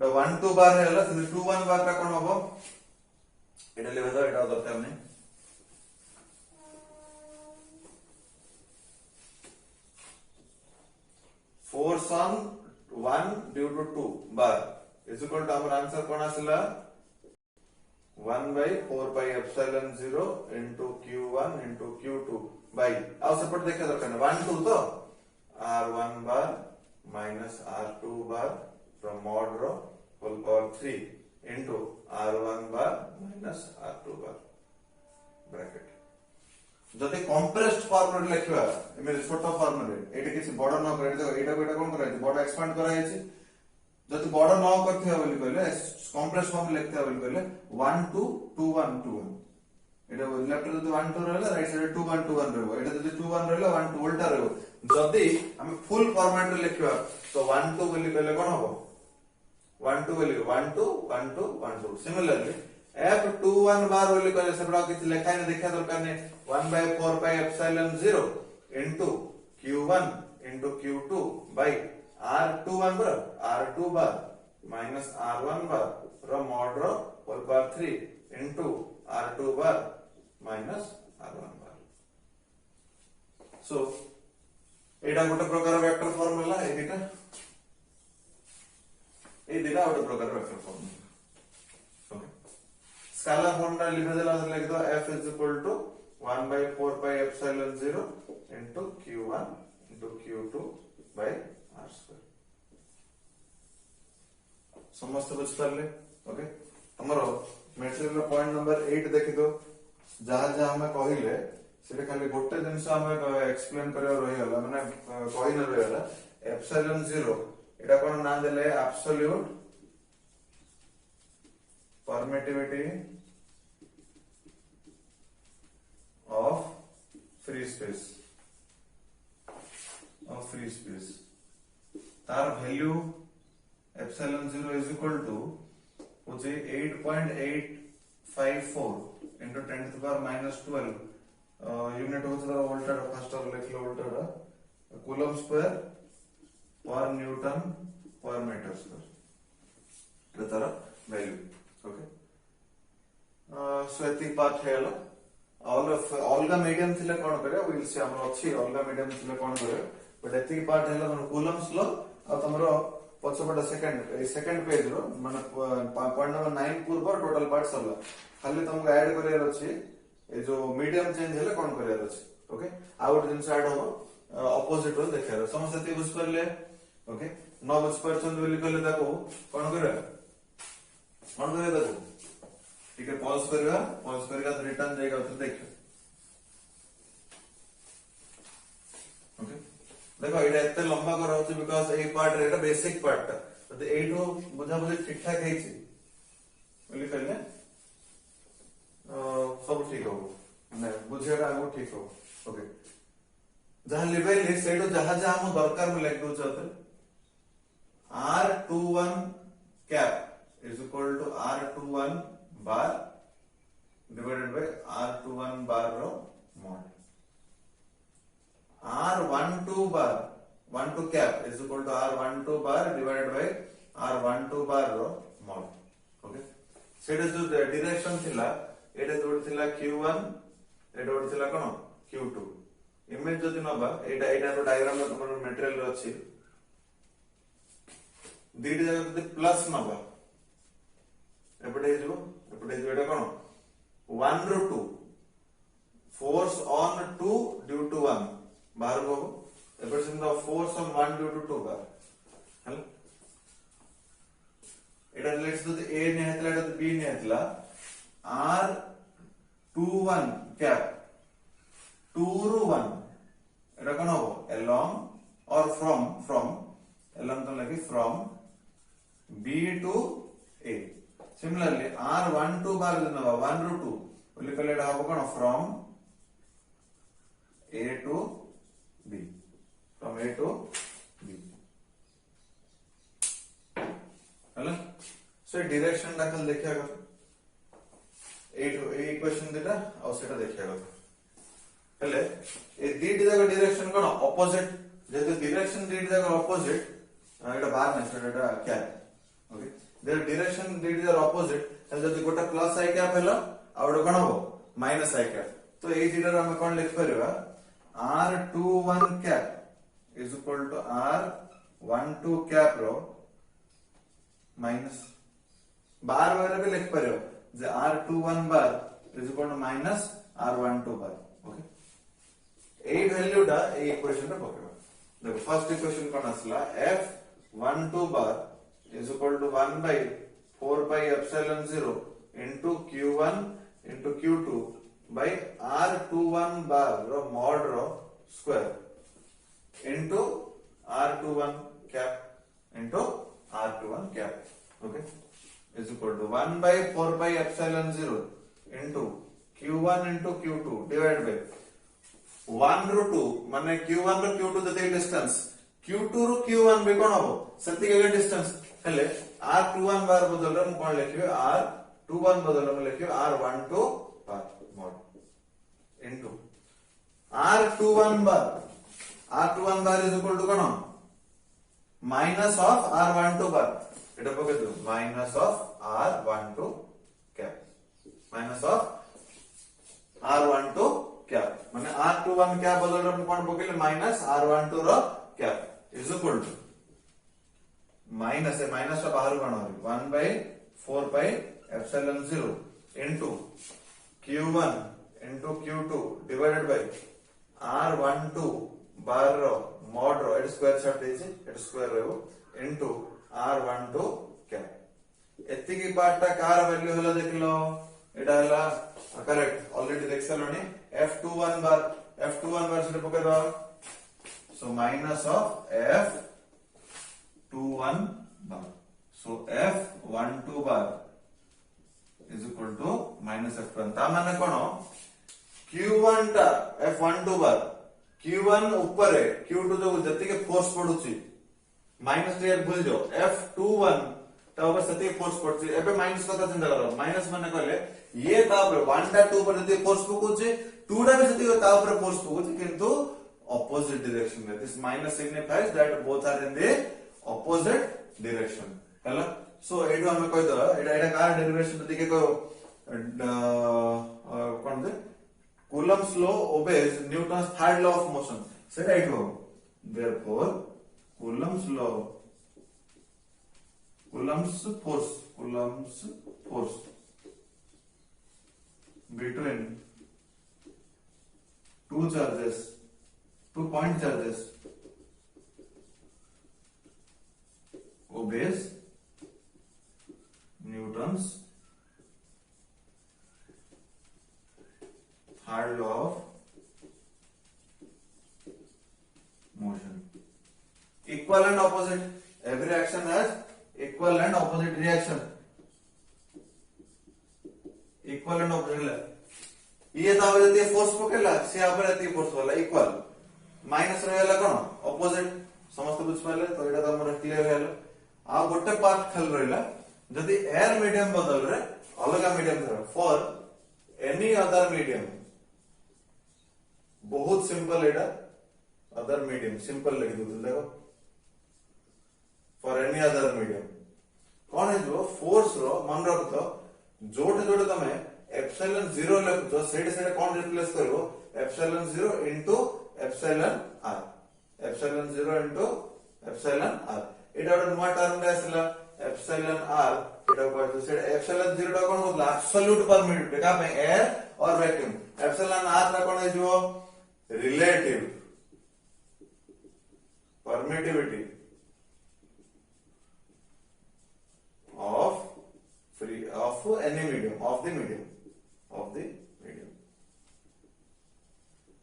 the 1 2 bar हेला 2 1 बार का कोन होबो एटा लेबे तो एटा दरकार नै force on 1 due to 2 bar is equal to our answer कोन आसला 1/4/0 into q1 into q2 by आउ सेपट देखा दरकार 1 2 तो r1 bar minus r2 bar from mod रो whole power 3 into r1 bar minus r2 bar bracket जदि compressed form रे लिखवा एमे छोट फॉर्म रे एटा किसी बड़ न करे देखो एटा कोटा कोन कराइ बड़ एक्सपेंड कराइ छि जदि बड़ न करथिया बोली कहले कंप्रेस्ड फॉर्म लिखथिया बोली कहले 1 2 2 1 2 1 एटा लेफ्ट रे 1 2 रहला राइट साइड 2 1 2 1 रहबो एटा जदि 2 1 रहला 1 2 उल्टा रहबो जदि हम फुल फॉर्मेट रे लिखवा तो 1 2 बोली कहले कोन हबो 1 2 बोली 1 2 1 2 1 2 सिमिलरली F21 बार बोली कहले सेबडा किछ लेखा ने देखा दरकार ने 1/4/0 into q1 into q2 by r21 bar r2 bar minus r1 bar रो mod रो whole power 3 into r2 bar minus r1 bar so एटा गोटे प्रकार वेक्टर फॉर्मूला ए दिटा गोटे प्रकार vector formula okay scalar formula लिखा देला लाइक दो f is equal to 1/4/0 into q1 into q2 by r square समस्त बुझ पारले ओके हमरो मेटेरियल रो पॉइंट नंबर 8 देखि दो जहां जहां हमें कहिले सेटा खाली गोटे जिंस हमें एक्सप्लेन करे रहि हला माने कहि न रहि हला एप्सिलॉन 0 एटा कोन नाम देले absolute permittivity of free space तार value epsilon 0 is equal to मुझे 8.854 into 10 to the power minus 12 unit होता है वोल्ट फर्स्ट और लिख लो वोल्ट कूलम स्क्वायर पर न्यूटन पर मीटर स्क्वायर तार वैल्यू ओके सो एति पार्ट हेला अलग मीडियम थिले कोन करे विल से हमर अछि अलग मीडियम थिले कोन करे बट एति पार्ट हेला मन कूलम्स लो आ तमरो पछपट सेकंड पेज रो माने पॉइंट नंबर 9 पूर्व टोटल पार्ट सरला खाली तुमको ऐड करियर अछि ए जो मीडियम चेंज हेले कोन करियर अछि ओके आउट दिन ऐड हो ऑपोजिट रो देखियर समझ सती बुझ परले ओके न बुझ परछन बोली कहले ताको कोन करे ताको ठीक है पॉज करिया तो रिटर्न जाएगा तो देखियो ओके देखो एटा एते लंबा कर होची बिकॉज़ ए पार्ट रे एटा बेसिक पार्ट तो एटो बुझा बुझी ठीक ठाक हेची बोली कहले सब ठीक हो ने बुझेटा आगो ठीक हो ओके जहां लेवल है सेटो जहां जहां हम दरकार में लिख दो चाहते R21 cap is equal to R21 bar divided by R21 bar रो mod R12 bar 12 cap is equal to R12 bar divided by R12 bar रो mod ओके सेटा जो डायरेक्शन थिला एटा जोड थिला Q1 एटा जोड थिला कोन Q2 इमेज जदि नबा एटा रो डायग्राम रो तमर मटेरियल रो अछि दीटी जगह जदि प्लस नबा एपटे जो एटा कोन 1 रो 2 force on 2 due to 1 बाहर को एपटे सिंदा force on 1 due to 2 बार हला एटा लेट्स तो ए ने हेतला एटा तो बी ने हेतला R21 कैप 2 रो 1 एटा कोन हो along or from along तो लगी from B to A Similarly, R12 bar is 1 रो 2 बोली कहले एटा हो कोन from A to B हला सो डायरेक्शन दाखल देखिया गयो ए इक्वेशन देटा और सेटा देखिया गयो हेले ए दीटी जगह डायरेक्शन कोन ऑपोजिट जेते डायरेक्शन दीटी जगह ऑपोजिट एटा बार नै सेटा क्या okay their direction did their opposite and जदि गोटा प्लस आई कैप हेला और कोन हो माइनस आई कैप तो ए जीरो हम कोन लिख परबा R21 cap is equal to R12 cap रो माइनस बार बार भी लिख परबो जे R21 bar is equal to minus R12 bar okay ए वैल्यू दा ए इक्वेशन रे पकड़ो देखो फर्स्ट इक्वेशन कोन असला F12 bar is equal to 1 by 4 pi epsilon 0 into Q1 into Q2 by R21 bar ro mod ro square into R21 cap into R21 cap okay is equal to 1 by 4 pi epsilon 0 into Q1 into Q2 divided by 1 रो 2 माने Q1 रो Q2 जते distance Q2 रो Q1 भी कोन हो सती के distance हेले R21 बार बदल हम कोन लिखियो R21 बदल हम लिखियो R12 bar mod into R21 bar is equal to कोन माइनस ऑफ R12 बार एटा पके दो minus of R12 cap minus of R12 cap माने R21 कैप बदल हम कोन पकेले माइनस R12 रो cap is equal to minus है माइनस का बाहर कोन हो 1 by 4 pi epsilon 0 into Q1 into Q2 divided by R12 bar रो mod रो एट स्क्वायर शॉट देछि एट स्क्वायर रहबो into R12 कैप एति की पार्ट ता कार वैल्यू होला देखलो एटा होला करेक्ट ऑलरेडी देख सलोनी F21 बार से पके दो so minus of F21 bar so F12 bar is equal to minus F1 ता माने कोन Q1 टा F12 बार Q1 ऊपर है Q2 जो जति के फोर्स पडुची माइनस टीयर भूल जाओ F21 ता ऊपर सति फोर्स पडुची एबे माइनस कथा चिंता करो माइनस माने कहले ये ता ऊपर 1 टा 2 पर जति फोर्स पकुची 2 टा भी जति ता ऊपर फोर्स पकुची किंतु opposite direction में this minus signifies that both are in the opposite direction हैला सो एडो हमें कहि दो एडा कार डेरिवेशन दिखे को कोन दे Coulomb's law obeys Newton's third law of motion सेटा एडो therefore Coulomb's force between two point charges obeys Newton's third law of motion. Equal and opposite. Every action has equal and opposite reaction. Equal and opposite. ये दाव जति force पकेला से आपर जति force वाला equal minus रहला कोन opposite समस्त बुझ पाले तो एटा हमर क्लियर हैला आ गोटे पार्ट खाल रहला जति एयर मीडियम बदल रे अलगा मीडियम धर फॉर एनी अदर मीडियम बहुत सिंपल एटा अदर मीडियम सिंपल लिख दो देखो फॉर एनी अदर मीडियम कोन है जो फोर्स रो मन रख तो जोटे जोटे तमे एप्सिलॉन 0 लिख दो सेडे सेडे कोन रिप्लेस करो epsilon 0 into epsilon r epsilon 0 into epsilon r एटा ଗୋଟେ ନୂଆ ଟର୍ମ ରେ ଆସିଲା एप्सिलॉन r एटा कहतो सेडे एप्सिलॉन 0 टा कोन होतला एब्सोल्यूट परमिटिविटी का पे एयर और वैक्यूम एप्सिलॉन r टा कोन है जो relative permittivity of any medium of the medium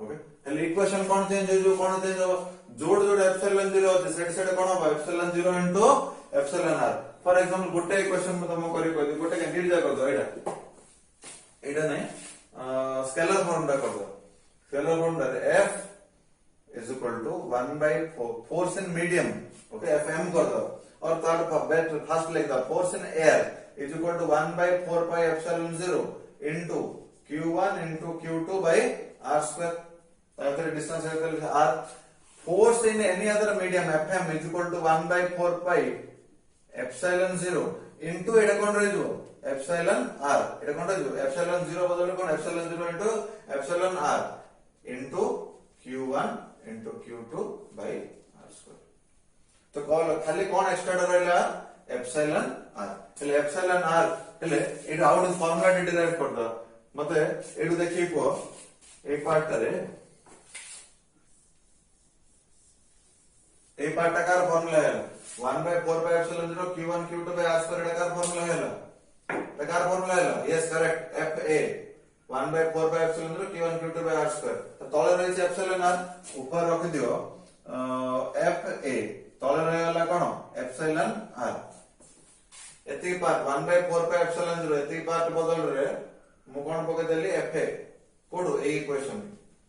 okay हेले इक्वेशन कोन चेंज हो जो कोन चेंज हो जोड़ जोड़ एप्सिलॉन 0 होते सेड सेड कोन हो epsilon 0 into epsilon r for example गोटे इक्वेशन में तुम करी कोइ गोटे कैंडिडेट जा कर दो एटा नहीं स्केलर फॉर्म दा कर दो स्केलर फॉर्म दा f is equal to 1/4 force in medium okay fm कर दो और थर्ड फर्स्ट लिख दो force in air is equal to 1/4 pi epsilon 0 into q1 into q2 by r square after distance is r force in any other medium fm is equal to 1/4 pi epsilon 0 into eta kon रही जो epsilon r eta kon रही जो epsilon 0 बदल kon epsilon 0 into epsilon r into q1 into q2 by r square तो खाली कौन extra रहला epsilon r એટલે एप्सिलॉन r એટલે એટ આઉટ ઇસ ફોર્મ્યુલા ટી ડિરાઇવ કરતો મતે એડુ देखि को ए पार्ट रे ए पार्ट का फॉर्मूला है 1/4 by epsilon 0 q1 q2 by r square का फॉर्मूला है का फॉर्मूला है yes correct fa 1/4 by epsilon 0 q1 q2 by r square तो तळे रही एप्सिलॉन r ऊपर रख दियो fa तळे रहला कोन एप्सिलॉन r एति पार्ट 1/4 by epsilon 0 एति पार्ट बदल रे मु कोन पके देली fa कोडो ए इक्वेशन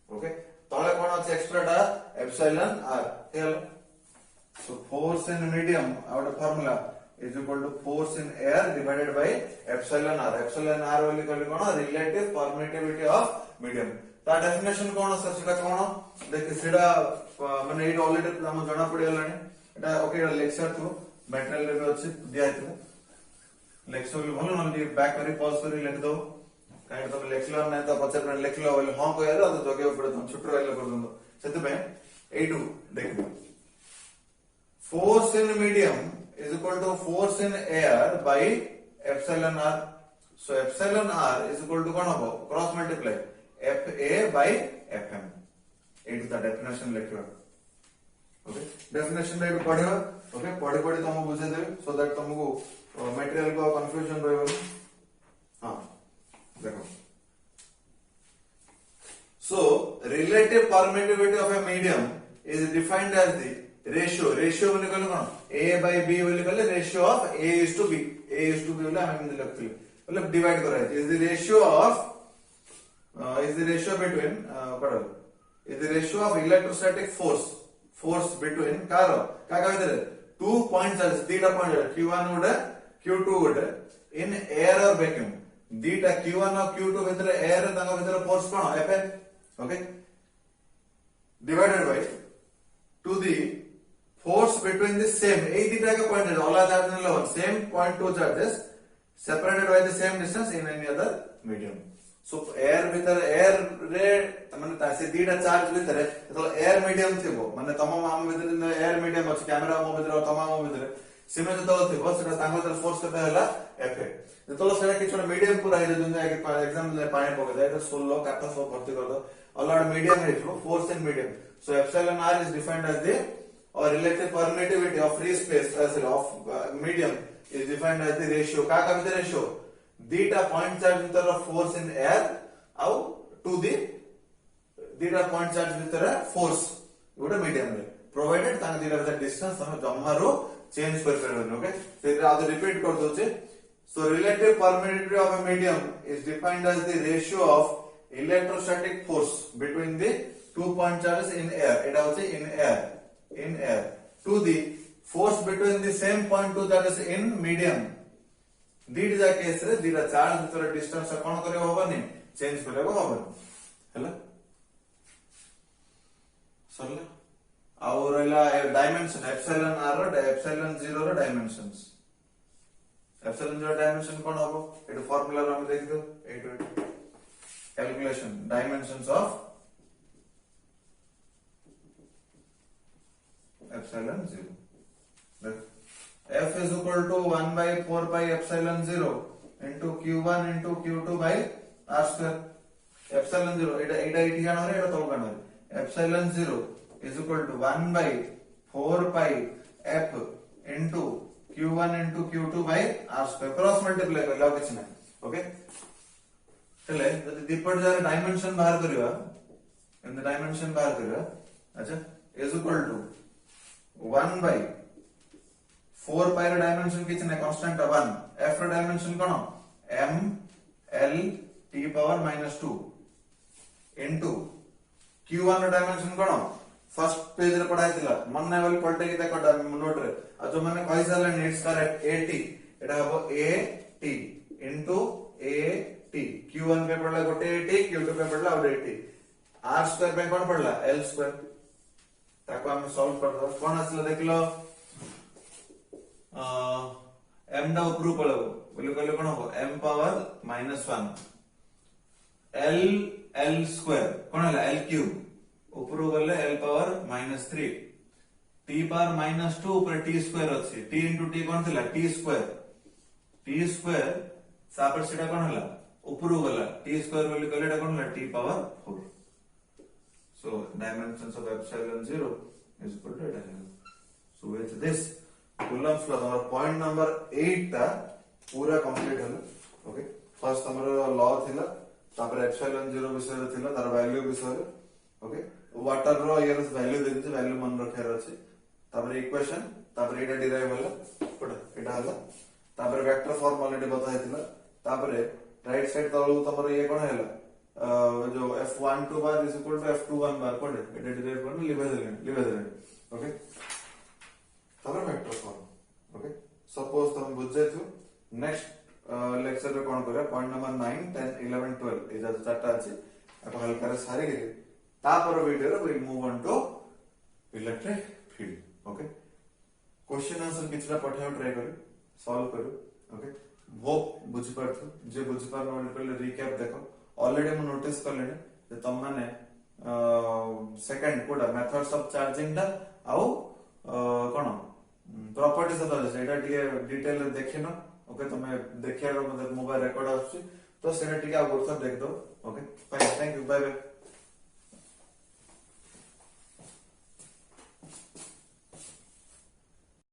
ओके तळे कोन अछि एक्स्ट्राटा एप्सिलॉन r हेल so force in medium out formula is equal to force in air divided by epsilon r वाली कहले कोन रिलेटिव परमिटिविटी ऑफ मीडियम ता डेफिनेशन कोन सर सिका कोन देखि सिडा माने एट ऑलरेडी हम जणा पड़ी हलानी एटा ओके लेक्चर थ्रू मटेरियल रे अछि दिया हितु लेक्चर भी भलो न बैक करी पॉज करी लिख दो काहे तो लेक्चर नै तो पछे पर लिख लो बोले हां कहलो तो जगे ऊपर तुम छुट्टो रहले कर दो सेते पे ए2 देखो force in medium is equal to force in air by epsilon r so epsilon r is equal to कोन हो cross multiply fa by fm ए2 द डेफिनेशन लिखो ओके डेफिनेशन रे पढियो ओके पढि पढि तुम बुझे दे सो दैट तुमको मटेरियल को कंफ्यूजन रहबो हां देखो so relative permittivity of a medium is defined as the ratio बोले कोन a by b बोले ratio of a is to b बोले हम लिखथि मतलब डिवाइड करा है is the ratio of is the ratio between is the ratio of electrostatic force between कार का भीतर टू पॉइंट चार्ज दीटा पॉइंट q1 गोटे q2 गोटे इन एयर और वैक्यूम दीटा q1 और q2 भीतर एयर तांका भीतर फोर्स कोन Fn okay divided by to the force between the same a दीटा का पॉइंट अलग चार्ज ने लो same point two charges separated by the same distance in any other medium so air भीतर एयर रे माने तासे दीटा चार्ज भीतर तो एयर मीडियम थिबो माने तमाम आम भीतर एयर मीडियम अछि कैमरा मो भीतर तमाम भीतर सिमे जो थिबो सेटा तांगो तर फोर्स केते हला F तो सेटा कि छोटा मीडियम पूरा हे जो एग्जांपल ले पानी पके जाय तो 16 काटा सब भर्ती कर दो अलॉट मीडियम हे थिबो force in medium so epsilon r is defined as the और electric permittivity of free space as of medium is defined as the ratio का भीतर रेशियो दीटा पॉइंट चार्ज भीतर फोर्स इन एयर आउ to the दीटा point charge भीतर force गोटे medium रे प्रोवाइडेड तांग दीटा भीतर डिस्टेंस हम जम्मारो चेंज कर परबे ओके सेटा आदि रिपीट कर दोचे so relative permittivity of a medium is defined as the ratio of electrostatic force between the two point charges in air एटा होचे in air to the force between the same point two charges in medium दीट जा case रे दीटा charge भीतर distance कोन करे होबनी change करे होबनी हैला सरला और रहला डायमेंशन एप्सिलॉन r रो एप्सिलॉन 0 रो डायमेंशंस एप्सिलॉन 0 डायमेंशन कोन होबो एट फार्मूला रो हम देख दो एट calculation dimensions of epsilon 0 F is equal to 1 by 4 pi epsilon 0 into q1 into q2 by r square. Epsilon 0 এটা এটি গান হরে এটা তল গান হরে epsilon 0 is equal to 1 by 4 pi f into q1 into q2 by r square cross multiply कर लाओ किछ ना ओके चले जदी दीपट जार डायमेंशन बाहर करबा इन द डायमेंशन बाहर करबा अच्छा is equal to 1 by 4 pi dimension कितने कांस्टेंट 1 f डायमेंशन कोन m l t power -2 into q1 dimension कोन फर्स्ट पेज रे पढ़ाई थिला मन नै वाली पलटे की देखो नोट रे आ जो माने कहि साले नेट्स करेक्ट at एटा हबो at इनटू at q1 पे पड़ला गोटे at q2 पे पड़ला और at r स्क्वायर पे कोन पड़ला l स्क्वायर ताको हम सॉल्व कर दो कोन असला देखलो m टा ऊपर पळबो बोले कहले कोन हो m पावर -1 l स्क्वायर कोन हला l क्यूब ऊपर गले l पावर -3 t पावर -2 ऊपर t स्क्वायर अछि t * t कोन थिला t स्क्वायर सापर सेटा कोन हला ऊपर गला t स्क्वायर बोले कहले एटा कोन हला t power 4 so dimensions of epsilon 0 is equal to eta so with this Coulomb's law हमारा पॉइंट नंबर 8 ता पूरा कंप्लीट हला ओके फर्स्ट हमारा लॉ थिला तापर एप्सिलॉन 0 विषय थिला तार वैल्यू विषय ओके वाटर रो इयर वैल्यू दे दिते वैल्यू मन रखे अछि तापर इक्वेशन तापर एटा डिराइव हला पड एटा हला तापर वेक्टर फॉर्म ऑलरेडी बताय थिला तापर राइट साइड तळु तमरो ये कोन हला जो f12 bar is equal to f21 bar पड एटा डिराइव करन लिबे देले ओके तापर वेक्टर फॉर्म ओके सपोज तुम बुझ जाय छु नेक्स्ट लेक्चर रे कोन करे पॉइंट नंबर 9 10 11 12 ए जा चारटा अछि अब हल्का रे सारे के तापर वीडियो रे will move on to electric field okay question answer किछरा पठाउ ट्राई करू सॉल्व करू ओके होप बुझ पारथु जे बुझ पार न पहले रिकैप देखो ऑलरेडी हम नोटिस कर लेने जे तुम माने सेकंड कोडा मेथड्स ऑफ चार्जिंग दा आउ कोन properties of Etah detail देखिनो okay तमे देखिया मतलब मोबाइल रिकॉर्ड आछी तो सेटा टिके आ वर्ष देख दो okay fine thank you bye bye